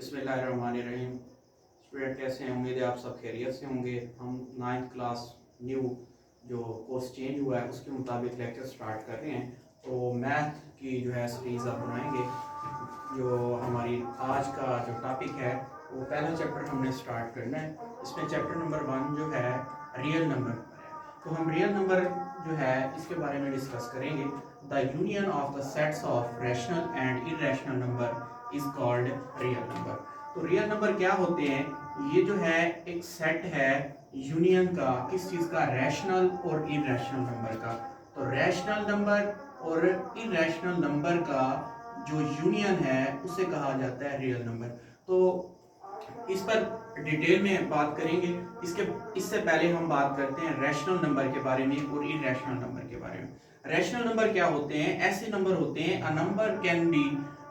बिस्मिल्लाहिर्रहमानिर्रहीम। स्टूडेंट कैसे हैं? उम्मीद है आप सब खैरियत से होंगे। हम 9th क्लास न्यू जो कोर्स चेंज हुआ है उसके मुताबिक लेक्चर स्टार्ट कर रहे हैं। तो मैथ की जो है सीरीज़ आप बनाएंगे। जो हमारी आज का जो टॉपिक है वो पहला चैप्टर हमने स्टार्ट करना है। इसमें चैप्टर नंबर 1 जो है रियल नंबर है। तो हम रियल नंबर जो है इसके बारे में डिस्कस करेंगे। The union of the sets of rational and irrational number is called real number. तो रियल नंबर क्या होते हैं? ये जो है एक सेट है यूनियन का, किस चीज़ का? रैशनल और इरेशनल नंबर का। तो रैशनल नंबर और इरेशनल नंबर का जो यूनियन है उसे कहा जाता है रियल नंबर। तो इस पर डिटेल में बात करेंगे। इससे पहले हम बात करते हैं रैशनल नंबर के बारे में और इरेशनल नंबर के बारे में। रैशनल नंबर क्या होते हैं? ऐसे नंबर होते हैं a number can be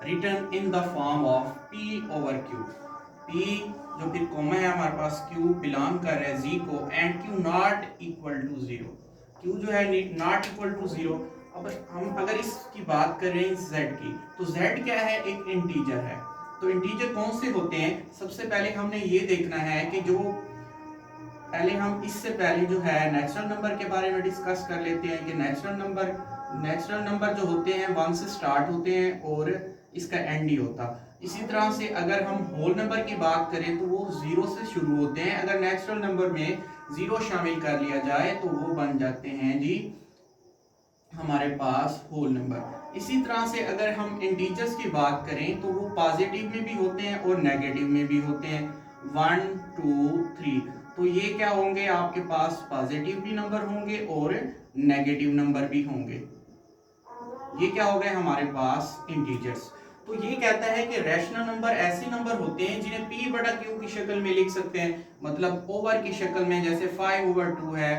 written in the form of p over q। p जो फिर कॉमा है हमारे पास, q बिलोंग कर रहा है z को, and q not equal to 0। q जो है नॉट इक्वल टू 0। अब हम अगर इसकी बात करें z की, तो z क्या है? एक इंटीजर है। तो इंटीजर कौन से होते हैं? सबसे पहले हमने ये देखना है कि जो पहले हम इससे पहले जो है नेचुरल नंबर के बारे में डिस्कस कर लेते हैं कि नेचुरल नंबर जो होते हैं 1 से स्टार्ट होते हैं और इसका एंड ही होता। इसी तरह से अगर हम होल नंबर की बात करें तो वो 0 से शुरू होते हैं। अगर नेचुरल नंबर में 0 शामिल कर लिया जाए तो वो बन जाते हैं जी हमारे पास होल नंबर। इसी तरह से अगर हम इंटीजर्स की बात करें तो वो पॉजिटिव में भी होते हैं और नेगेटिव में भी होते हैं। 1 2 3, तो ये क्या होंगे? आपके पास पॉजिटिव भी नंबर होंगे और नेगेटिव नंबर भी होंगे। ये क्या हो गए हमारे पास? इंटीजर्स। तो ये कहता है कि रैशनल नंबर ऐसे नंबर होते हैं जिन्हें p बटा q की शक्ल में लिख सकते हैं, मतलब ओवर की शक्ल में, जैसे 5 ओवर 2 है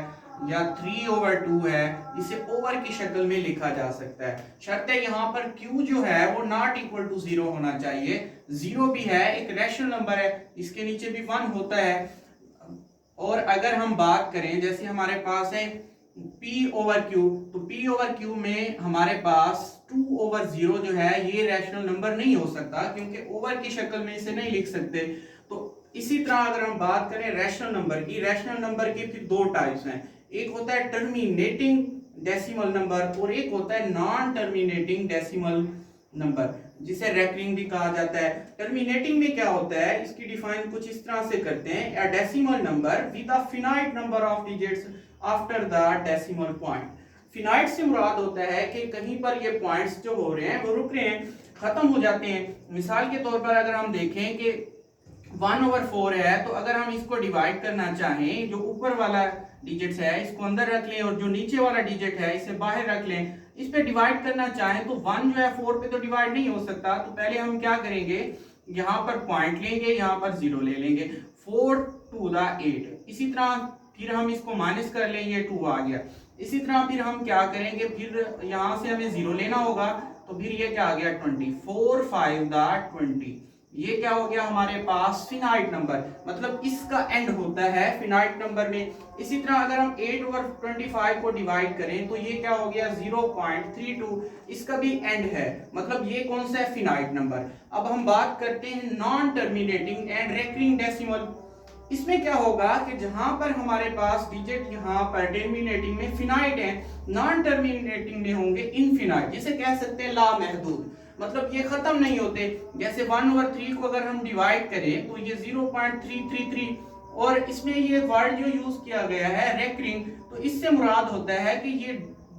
या 3 ओवर 2 है, इसे ओवर की शक्ल में लिखा जा सकता है। शर्त है यहाँ पर q जो है वो नॉट इक्वल टू 0 होना चाहिए। 0 भी है, एक रैशनल नंबर है, इसके नीचे भी 1 होता है। और अगर हम बात करें जैसे हमारे पास है p ओवर q, तो p ओवर q में हमारे पास 2 ओवर 0 जो है ये रैशनल नंबर नहीं हो सकता, क्योंकि ओवर की शक्ल में इसे नहीं लिख सकते। तो इसी तरह अगर हम बात करें रैशनल नंबर की फिर दो टाइप्स हैं। एक होता है टर्मिनेटिंग डेसिमल नंबर और एक होता है नॉन टर्मिनेटिंग डेसिमल नंबर, जिसे रेकरिंग भी कहा जाता है। टर्मिनेटिंग में क्या होता है, इसकी डिफाइन कुछ इस तरह से करते हैं, a decimal number with a finite number of digits after the decimal point. Finite से मुराद होता है कि कहीं पर ये पॉइंट्स जो हो रहे हैं वो रुक रहे हैं, खत्म हो जाते हैं। मिसाल के तौर पर अगर हम देखें कि 1 ओवर 4 है, तो अगर हम इसको डिवाइड करना चाहें, जो ऊपर वाला डिजिट्स है इसको अंदर रख लें और जो नीचे वाला डिजिट है इसे बाहर रख लें, इस पे डिवाइड करना चाहें तो 1 जो है 4 पे तो डिवाइड नहीं हो सकता। तो पहले हम क्या करेंगे, यहाँ पर पॉइंट लेंगे, यहाँ पर 0 ले लेंगे, 4 टू द 8। इसी तरह फिर हम इसको माइनस कर लेंगे, 2 आ गया। इसी तरह फिर हम क्या करेंगे, फिर यहाँ से हमें 0 लेना होगा, तो फिर ये क्या आ गया 20, 4 5 द 20। ये क्या हो गया हमारे पास? फिनाइट नंबर, मतलब इसका एंड होता है फिनाइट नंबर में। इसी तरह अगर हम 8 ओवर 25 को डिवाइड करें तो ये क्या हो गया 0.32, इसका भी एंड है, मतलब ये कौन सा है? Finite number. अब हम बात करते हैं non terminating and recurring decimal. इसमें क्या होगा कि जहां पर हमारे पास डिजिट यहाँ पर टर्मिनेटिंग में फिनाइट है, नॉन टर्मिनेटिंग में होंगे इनफिनाइट, जिसे कह सकते हैं लामहदूद, मतलब ये खत्म नहीं होते। जैसे 1 ओवर 3 को अगर हम डिवाइड करें तो ये 0.333, और इसमें ये वर्ड जो यूज किया गया है रेकरिंग, तो इससे मुराद होता है कि ये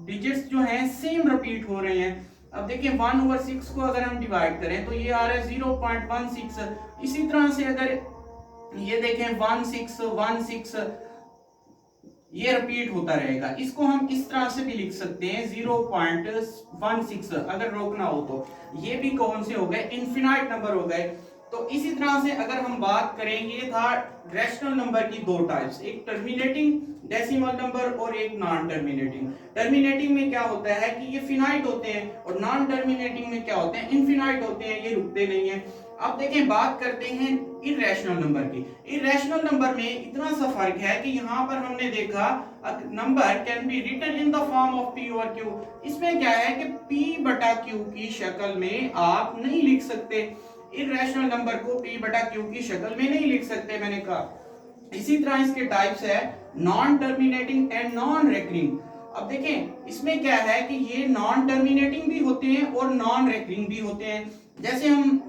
डिजिट्स जो हैं सेम रिपीट हो रहे हैं। अब देखिए 1 ओवर 6 को अगर हम डिवाइड करें तो ये आ रहा है 0.16। इसी तरह से अगर ये देखें 1616, ये रिपीट होता रहेगा। इसको हम इस तरह से भी लिख सकते हैं 0.16, अगर रोकना हो तो। ये भी कौन से हो गए? इनफिनाइट नंबर हो गए। तो इसी तरह से अगर हम बात करें, ये था रैशनल नंबर की दो टाइप्स, एक टर्मिनेटिंग डेसिमल नंबर और एक नॉन टर्मिनेटिंग। टर्मिनेटिंग में क्या होता है कि ये फिनाइट होते हैं, और नॉन टर्मिनेटिंग में क्या होते हैं? इनफिनाइट होते हैं, ये रुकते नहीं है। अब देखें, बात करते हैं इरेशनल नंबर की। इरेशनल नंबर में इतना सा फर्क है कि यहाँ पर हमने देखा number can be written in the form of p over q। इसमें क्या है कि p बटा q की शक्ल में आप नहीं लिख सकते। इररेशनल नंबर को p बटा q की शक्ल में नहीं लिख सकते, मैंने कहा। इसी तरह इसके टाइप्स है non terminating and non recurring. अब देखें इसमें क्या है कि ये नॉन टर्मिनेटिंग भी होते हैं और नॉन रेकरिंग भी होते हैं। जैसे हम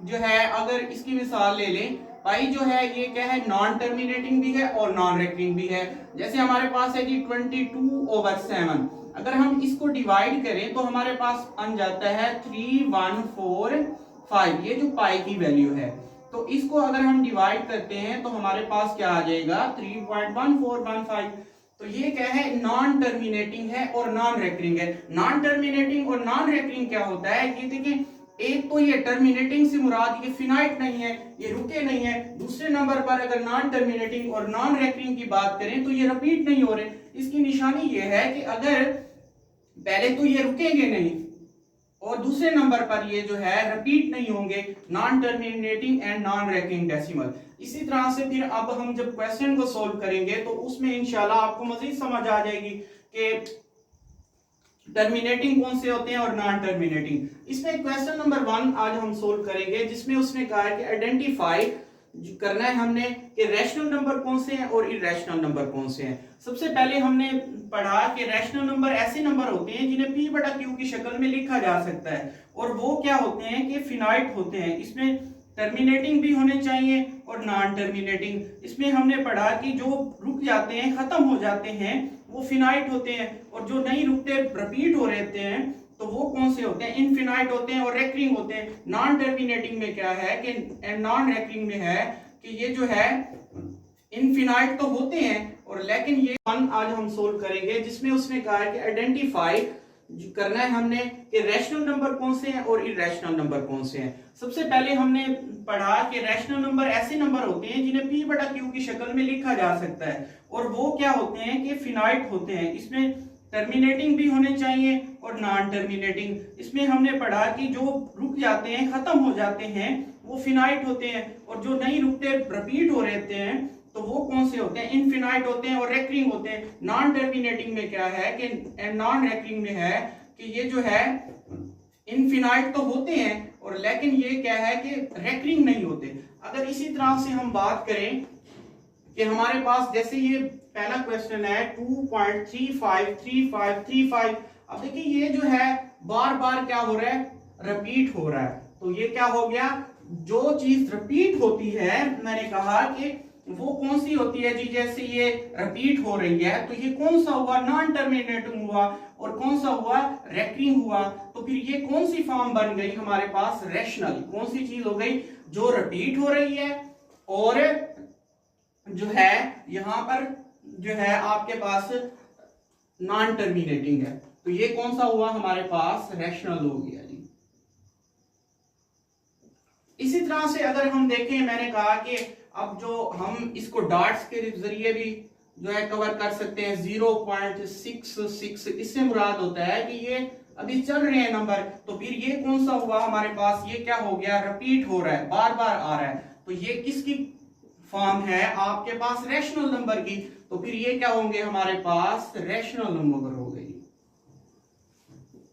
जो है अगर इसकी मिसाल ले लें, पाई जो है ये क्या है, नॉन टर्मिनेटिंग भी है और नॉन रेकरिंग भी है। जैसे हमारे पास है जी 22/7, अगर हम इसको डिवाइड करें तो हमारे पास बन जाता है 3145, ये जो पाई की वैल्यू है। तो इसको अगर हम डिवाइड करते हैं तो हमारे पास क्या आ जाएगा, 3.1415। तो ये क्या है, नॉन टर्मिनेटिंग है और नॉन रेकरिंग है। नॉन टर्मिनेटिंग और नॉन रेकरिंग क्या होता है, ये देखिए, एक तो ये टर्मिनेटिंग से मुराद ये फिनाइट नहीं है, ये रुके नहीं है। दूसरे नंबर पर अगर नॉन टर्मिनेटिंग और नॉन रेकरिंग की बात करें तो ये रिपीट नहीं हो रहे। इसकी निशानी ये है कि अगर पहले तो ये रुकेंगे नहीं और दूसरे नंबर पर ये जो है रिपीट नहीं होंगे, non terminating and non recurring decimal. इसी तरह से फिर अब हम जब क्वेश्चन को सोल्व करेंगे तो उसमें इंशाल्लाह आपको मजीद समझ आ जाएगी कि टर्मिनेटिंग कौन से होते हैं और नॉन टर्मिनेटिंग। इसमें क्वेश्चन नंबर 1 आज हम सोल्व करेंगे, जिसमें उसने कहा है कि आइडेंटिफाई करना है हमने कि रैशनल नंबर कौन से हैं और इररेशनल नंबर कौन से हैं। सबसे पहले हमने पढ़ा कि रैशनल नंबर ऐसे नंबर होते हैं जिन्हें p बटा q की शक्ल में लिखा जा सकता है, और वो क्या होते हैं कि फिनाइट होते हैं। इसमें टर्मिनेटिंग भी होने चाहिए और नॉन टर्मिनेटिंग। इसमें हमने पढ़ा कि जो रुक जाते हैं, खत्म हो जाते हैं, वो फिनाइट होते हैं, और जो नहीं रुकते, रिपीट हो रहते हैं, तो वो कौन से होते हैं, इनफिनाइट होते हैं और रेकरिंग होते हैं। नॉन टर्मिनेटिंग में क्या है कि नॉन रेकरिंग में है कि ये जो है इनफिनाइट तो होते हैं, और लेकिन ये वन आज हम सोल्व करेंगे, जिसमें उसने कहा है कि आइडेंटिफाई करना है हमने कि रैशनल नंबर कौन से हैं और इररेशनल नंबर कौन से हैं। सबसे पहले हमने पढ़ा कि रैशनल नंबर ऐसे नंबर होते हैं जिन्हें p बटा q की शक्ल में लिखा जा सकता है, और वो क्या होते हैं कि फिनाइट होते हैं। इसमें टर्मिनेटिंग भी होने चाहिए और नॉन टर्मिनेटिंग। इसमें हमने पढ़ा कि जो रुक जाते हैं, खत्म हो जाते हैं, वो फिनाइट होते हैं, और जो नहीं रुकते, रिपीट हो रहते हैं, तो वो कौन से होते हैं, इनफिनाइट होते हैं और रेकरिंग होते हैं। नॉन टर्मिनेटिंग में क्या है कि नॉन रेकरिंग में है कि ये जो है इनफिनाइट तो होते हैं, और लेकिन ये क्या है कि रेकरिंग नहीं होते। अगर इसी तरह से हम बात करें कि हमारे पास जैसे ये पहला क्वेश्चन है 2.353535, अब देखिए ये जो है बार बार क्या हो रहा है, रिपीट हो रहा है। तो ये क्या हो गया, जो चीज रिपीट होती है, मैंने कहा कि वो कौन सी होती है जी, जैसे ये रिपीट हो रही है, तो ये कौन सा हुआ, नॉन टर्मिनेटिंग हुआ, और कौन सा हुआ, रेकरिंग हुआ। तो फिर ये कौन सी फॉर्म बन गई हमारे पास, रैशनल। कौन सी चीज हो गई, जो रिपीट हो रही है और जो है यहां पर जो है आपके पास नॉन टर्मिनेटिंग है। तो ये कौन सा हुआ हमारे पास, रैशनल हो गया जी। इसी तरह से अगर हम देखें, मैंने कहा कि अब जो हम इसको डॉट्स के जरिए भी जो है कवर कर सकते हैं। 0.66, इससे मुराद होता है कि ये अभी चल रहे हैं नंबर। तो फिर ये कौन सा हुआ हमारे पास, ये क्या हो गया, रिपीट हो रहा है, बार बार आ रहा है। तो ये किसकी फॉर्म है आपके पास, रैशनल नंबर की। तो फिर ये क्या होंगे हमारे पास, रैशनल नंबर हो गई।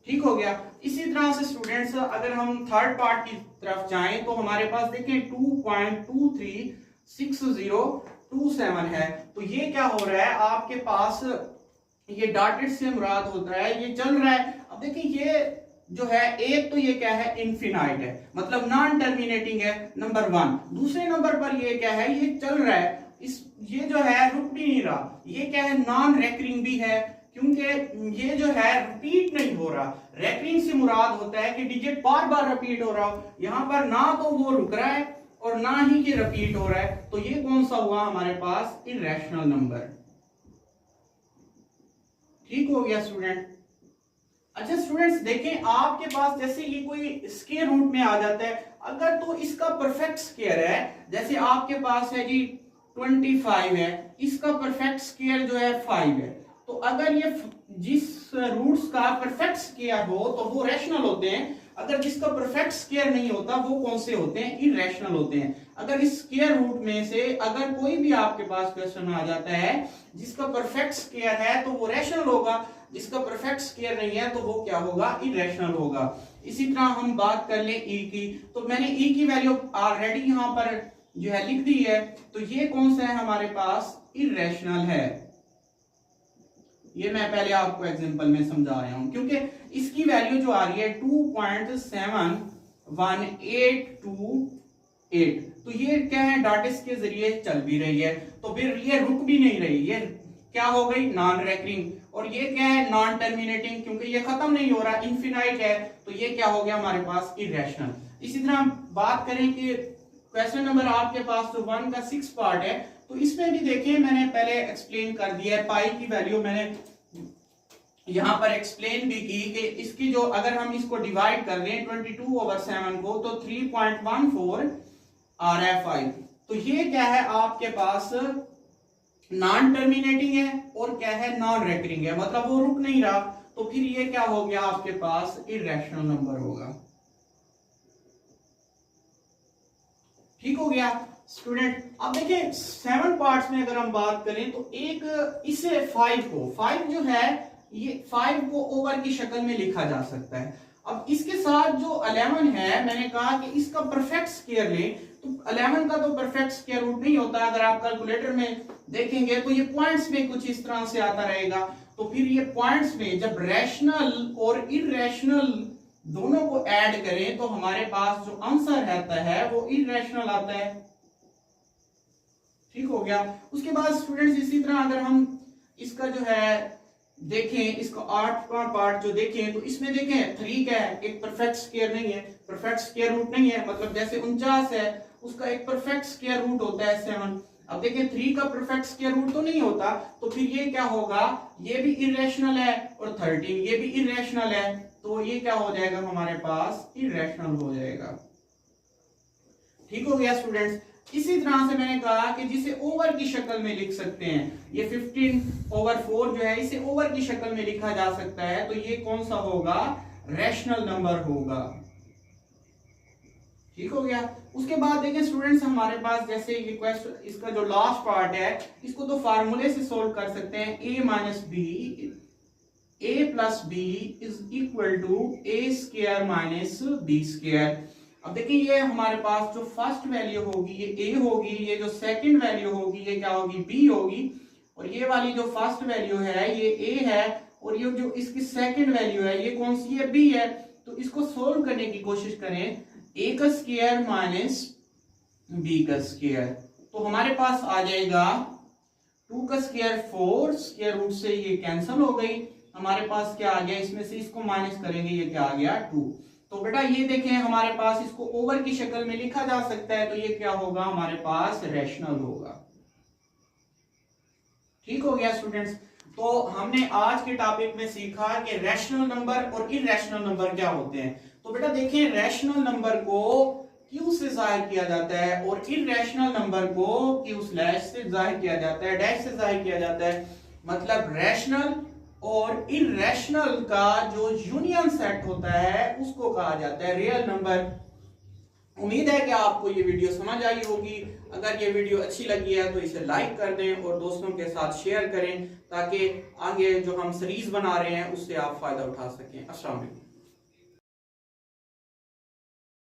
ठीक हो गया। इसी तरह से स्टूडेंट्स अगर हम थर्ड पार्ट की तरफ जाएं तो हमारे पास देखिए 2.236027 है। तो ये क्या हो रहा है आपके पास, ये डॉटेड से मुराद होता है ये चल रहा है। अब देखिए ये जो है, एक तो ये क्या है, इनफिनाइट है, मतलब नॉन टर्मिनेटिंग है, नंबर 1। दूसरे नंबर पर ये क्या है, ये चल रहा है, ये जो है रुक भी नहीं रहा। ये क्या है, नॉन रेकरिंग भी है, क्योंकि ये जो है रिपीट नहीं हो रहा। रेकरिंग से मुराद होता है कि डिजिट बार बार रिपीट हो रहा हो, यहां पर ना तो वो रुक रहा है और ना ही ये रिपीट हो रहा है। तो ये कौन सा हुआ हमारे पास, इररेशनल नंबर। ठीक हो गया स्टूडेंट। अच्छा स्टूडेंट्स देखें, आपके पास जैसे ये कोई स्क्वायर रूट में आ जाता है, अगर तो इसका परफेक्ट स्क्वायर है, जैसे आपके पास है जी 25 है, इसका परफेक्ट स्क्वायर जो है 5 है। तो अगर ये जिस रूट्स का परफेक्ट स्क्वायर हो तो वो रैशनल होते हैं, अगर जिसका परफेक्ट स्क्वायर नहीं होता वो कौन से होते हैं, इररेशनल होते हैं। अगर इस स्क्वायर रूट में से अगर कोई भी आपके पास क्वेश्चन आ जाता है जिसका परफेक्ट स्क्वायर है तो वो रैशनल होगा, जिसका परफेक्ट स्क्वायर नहीं है तो वो क्या होगा, इररेशनल होगा। इसी तरह हम बात कर लें ई की, तो मैंने ई की वैल्यू ऑलरेडी यहाँ पर जो है लिख दी है। तो ये कौन सा है हमारे पास, इर्रेशनल है। ये मैं पहले आपको एग्जांपल में समझा रहा हूं, क्योंकि इसकी वैल्यू जो आ रही है 2.71828, तो ये क्या है, डाटिस के जरिए चल भी रही है, तो फिर ये रुक भी नहीं रही, ये क्या हो गई, नॉन रेकरिंग। और ये क्या है, नॉन टर्मिनेटिंग, क्योंकि ये खत्म नहीं हो रहा, इनफिनाइट है, तो ये क्या हो गया हमारे पास, इर्रेशनल। इसी तरह हम बात करें कि क्वेश्चन नंबर आपके पास तो 1 का 6 पार्ट है, तो इसमें भी देखिए मैंने पहले एक्सप्लेन कर दिया है, पाई की वैल्यू मैंने यहां पर एक्सप्लेन भी की कि इसकी जो, अगर हम इसको डिवाइड कर दें 22/7 को, तो 3.14 आ रहा है 5। तो ये क्या है आपके पास, नॉन टर्मिनेटिंग है और क्या है, नॉन रेकरिंग है, मतलब वो रुक नहीं रहा, तो फिर ये क्या हो गया आपके पास, इर्रेशनल नंबर होगा। ठीक हो गया स्टूडेंट। अब देखिए 7 पार्ट्स में अगर हम बात करें तो एक इसे 5 जो है, ये 5 को ओवर की शक्ल में लिखा जा सकता है। अब इसके साथ जो 11 है, मैंने कहा कि इसका परफेक्ट स्क्वायर लें, तो 11 का तो परफेक्ट स्क्वायर रूट नहीं होता, अगर आप कैलकुलेटर में देखेंगे तो ये पॉइंट्स में कुछ इस तरह से आता रहेगा। तो फिर ये पॉइंट्स में जब रैशनल और इर्रेशनल दोनों को ऐड करें तो हमारे पास जो आंसर रहता है वो इर्रेशनल आता है। ठीक हो गया। उसके बाद स्टूडेंट्स इसी तरह अगर हम इसका जो है देखें, इसका 8वां पार्ट जो देखें, तो इसमें देखें 3 क्या है, एक परफेक्ट स्क्वायर नहीं है, परफेक्ट स्क्वायर रूट नहीं है, मतलब जैसे 49 है उसका एक परफेक्ट स्क्वायर रूट होता है 7। अब देखें 3 का परफेक्ट स्क्वायर रूट तो नहीं होता, तो फिर ये क्या होगा, ये भी इर्रेशनल है, और 13 ये भी इर्रेशनल है, तो ये क्या हो जाएगा हमारे पास, इर्रेशनल हो जाएगा। ठीक हो गया स्टूडेंट्स। इसी तरह से मैंने कहा कि जिसे ओवर की शक्ल में लिख सकते हैं, ये 15/4 जो है इसे ओवर की शक्ल में लिखा जा सकता है, तो ये कौन सा होगा, रैशनल नंबर होगा। ठीक हो गया। उसके बाद देखें स्टूडेंट्स हमारे पास जैसे ये क्वेश्चन, इसका जो लास्ट पार्ट है इसको तो फार्मूले से सोल्व कर सकते हैं, a plus b is equal to a square minus b square। अब देखिए ये हमारे पास जो फर्स्ट वैल्यू होगी ये a होगी, ये जो सेकंड वैल्यू होगी ये क्या होगी, b होगी, और ये वाली जो फर्स्ट वैल्यू है ये a है, और ये जो इसकी सेकंड वैल्यू है ये कौन सी है, b है। तो इसको सोल्व करने की कोशिश करें, a का स्क्वायर माइनस b का स्क्वायर, तो हमारे पास आ जाएगा 2 का स्क्वायर 4, स्क्वायर रूट से ये कैंसिल हो गई, हमारे पास क्या आ गया, इसमें से इसको माइनस करेंगे ये क्या आ गया 2। तो बेटा ये देखें हमारे पास इसको ओवर की शक्ल में लिखा जा सकता है, तो ये क्या होगा हमारे पास, रैशनल होगा। ठीक हो गया स्टूडेंट्स। तो हमने आज के टॉपिक में सीखा कि रैशनल नंबर और इर्रेशनल नंबर क्या होते हैं। तो बेटा देखिए रैशनल नंबर को क्यू से जाहिर किया जाता है और इर्रेशनल नंबर को क्यू स्लैश से जाहिर किया जाता है, डैश से जाहिर किया जाता है। मतलब रैशनल और इर्रेशनल का जो यूनियन सेट होता है उसको कहा जाता है रियल नंबर। उम्मीद है कि आपको ये वीडियो समझ आई होगी। अगर ये वीडियो अच्छी लगी है तो इसे लाइक कर दें और दोस्तों के साथ शेयर करें, ताकि आगे जो हम सीरीज बना रहे हैं उससे आप फायदा उठा सकें। अस्सलाम वालेकुम।